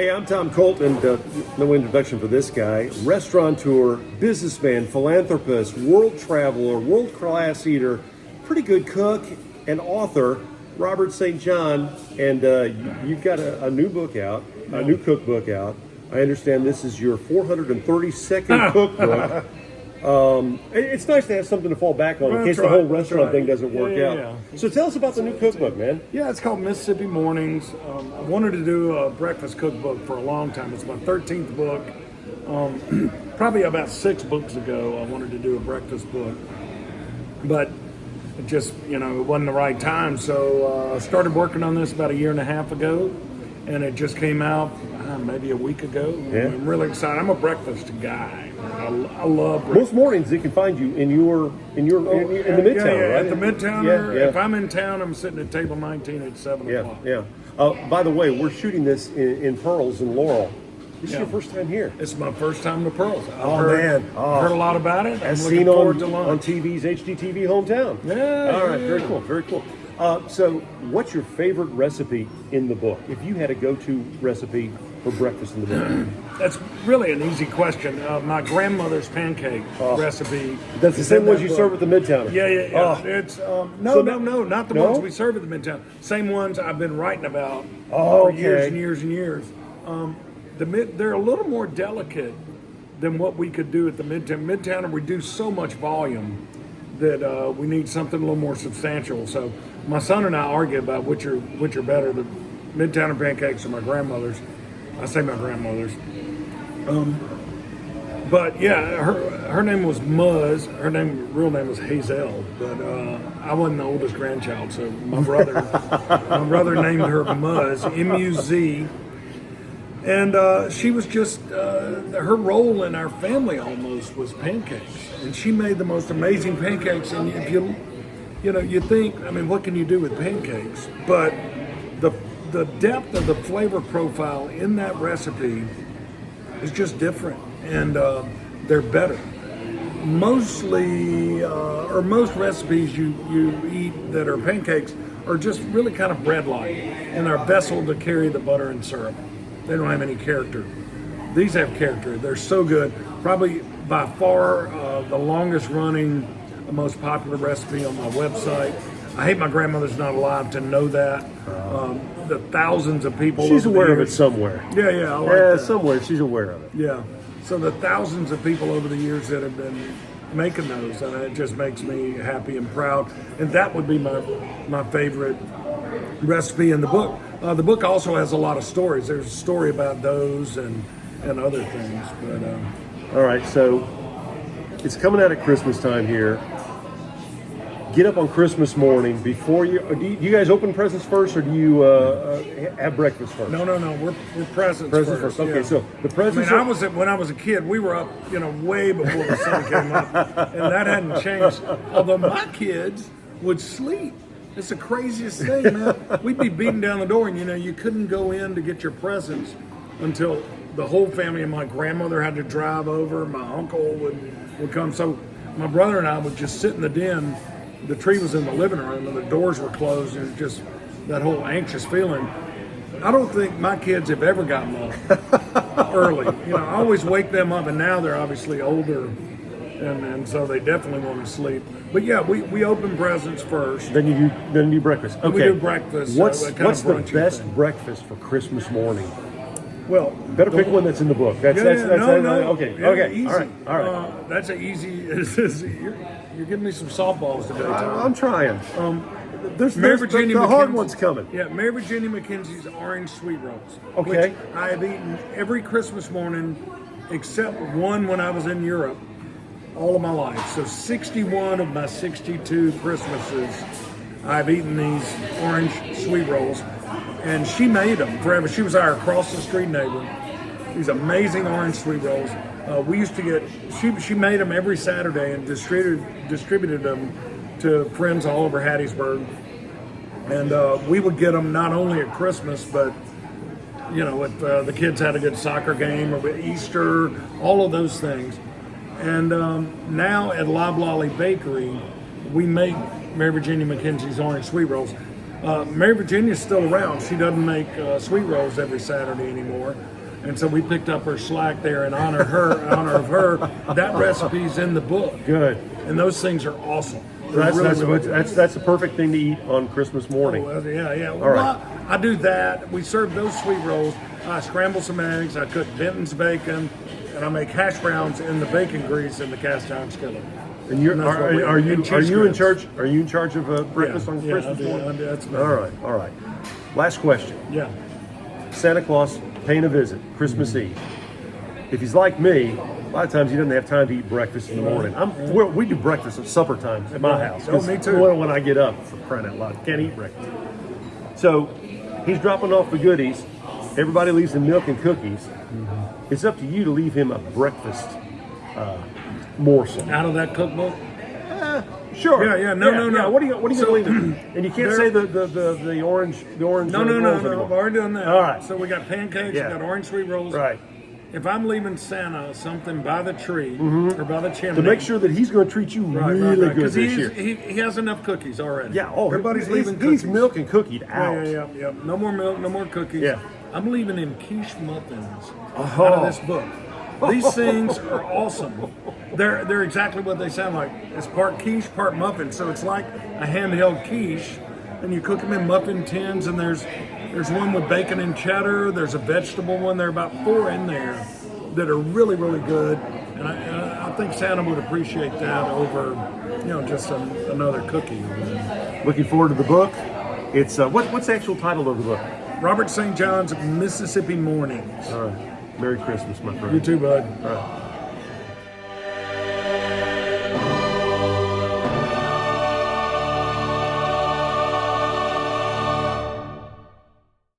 Hey, I'm Tom Colton, and no introduction for this guy. Restaurateur, businessman, philanthropist, world traveler, world-class eater, pretty good cook, and author, Robert St. John. And you've got a new book out, a new cookbook out. I understand this is your 432nd cookbook. It's nice to have something to fall back on in case the whole restaurant thing doesn't work out. Yeah. So tell us about the new cookbook, man. Yeah, it's called Mississippi Mornings. I wanted to do a breakfast cookbook for a long time. It's my 13th book. Probably about 6 books ago, I wanted to do a breakfast book. But it just, it wasn't the right time. So I started working on this about a year and a half ago. And it just came out maybe a week ago. Yeah. I'm really excited. I'm a breakfast guy. I love breakfast. Most mornings they can find you in the Midtown, right? At the Midtown. Yeah. If I'm in town, I'm sitting at table 19 at 7 o'clock. Yeah. By the way, we're shooting this in Pearls in Laurel. This is your first time here. It's my first time to Pearls. I've heard a lot about it. As I'm seen looking forward to on lunch. TV's HGTV hometown. Yeah. All right. Very cool. Very cool. So, what's your favorite recipe in the book? If you had a go-to recipe for breakfast in the morning, that's really an easy question. My grandmother's pancake recipe. That's the same ones you serve at the Midtown. Yeah. It's not the No? ones we serve at the Midtown. Same ones I've been writing about for years and years and years. They're a little more delicate than what we could do at the Midtown. Midtown, we do so much volume that we need something a little more substantial. So my son and I argue about which are better, the Midtowner pancakes or my grandmother's. I say my grandmother's. But yeah, her name was Muzz. Her real name was Hazel. But I wasn't the oldest grandchild, so my brother named her Muzz, M-U-Z. And she was just, her role in our family almost was pancakes. And she made the most amazing pancakes. And if you think, what can you do with pancakes? But the depth of the flavor profile in that recipe is just different. And they're better. Most recipes you eat that are pancakes are just really kind of bread-like. And are vessel to carry the butter and syrup. They don't have any character. These have character. They're so good. Probably by far the longest running, most popular recipe on my website. I hate my grandmother's not alive to know that. The thousands of people. She's aware of it somewhere. Yeah. I like that. Somewhere she's aware of it. Yeah. So the thousands of people over the years that have been making those, and it just makes me happy and proud. And that would be my favorite recipe in the book. The book also has a lot of stories. There's a story about those and other things. But all right, so it's coming out at Christmas time here. Get up on Christmas morning before you. Do you guys open presents first, or do you have breakfast first? No. We're presents first. Okay, yeah. so the presents. When I was a kid, we were up, way before the sun came up, and that hadn't changed. Although my kids would sleep. It's the craziest thing, man. We'd be beating down the door, and you couldn't go in to get your presents until the whole family and my grandmother had to drive over. My uncle would come. So my brother and I would just sit in the den. The tree was in the living room, and the doors were closed. It was just that whole anxious feeling. I don't think my kids have ever gotten up early. I always wake them up, and now they're obviously older, and so they definitely want to sleep. But yeah, we open presents first. Then you do breakfast. Okay. We do breakfast. What's the best breakfast for Christmas morning? Well, better pick one that's in the book. That's okay. Yeah, okay. Easy. All right. That's an easy. You're giving me some softballs today, Tom. I'm trying. There's Virginia the hard one's coming. Yeah, Mary Virginia McKenzie's orange sweet rolls. Okay. Which I have eaten every Christmas morning except one when I was in Europe all of my life. So 61 of my 62 Christmases, I've eaten these orange sweet rolls. And she made them forever. She was our across the street neighbor. These amazing orange sweet rolls. We used to get, she made them every Saturday and distributed them to friends all over Hattiesburg. And we would get them not only at Christmas, but, if the kids had a good soccer game or Easter, all of those things. And now at Loblolly Bakery, we make Mary Virginia McKenzie's orange sweet rolls. Mary Virginia's still around. She doesn't make sweet rolls every Saturday anymore. And so we picked up her slack there in honor of her. That recipe's in the book. Good. And those things are awesome. That's the perfect thing to eat on Christmas morning. Oh, yeah. All right. I do that. We serve those sweet rolls. I scramble some eggs. I cook Benton's bacon, and I make hash browns in the bacon grease in the cast iron skillet. And are you in charge? Are you in charge of breakfast on Christmas morning? I do. That's me. All right. Last question. Yeah. Santa Claus paying a visit Christmas Eve. If he's like me, a lot of times he doesn't have time to eat breakfast in the morning. We do breakfast at supper time at my house. Oh, me too. When I get up, for crying out loud, can't eat breakfast. So he's dropping off the goodies. Everybody leaves him milk and cookies. It's up to you to leave him a breakfast morsel. Out of that cookbook? Sure. Yeah. No. What are you going to leave him? And you can't say the orange. No. rolls I've anymore. already done that. All right. So we got pancakes. Yeah. We got orange sweet rolls. Right. If I'm leaving Santa something by the tree or by the chimney, To make sure that he's going to treat you really good because this year. he has enough cookies already. Yeah. Everybody's leaving He's cookies. milk and cookied out. Yeah. No more milk, no more cookies. Yeah. I'm leaving him quiche muffins out of this book. These things are awesome. They're exactly what they sound like. It's part quiche, part muffin. So it's like a handheld quiche, and you cook them in muffin tins. And there's one with bacon and cheddar. There's a vegetable one. There are about 4 in there that are really, really good. And I think Santa would appreciate that over, just another cookie. Looking forward to the book. It's what's the actual title of the book? Robert St. John's Mississippi Mornings. All right. Merry Christmas, my friend. You too, bud. All right.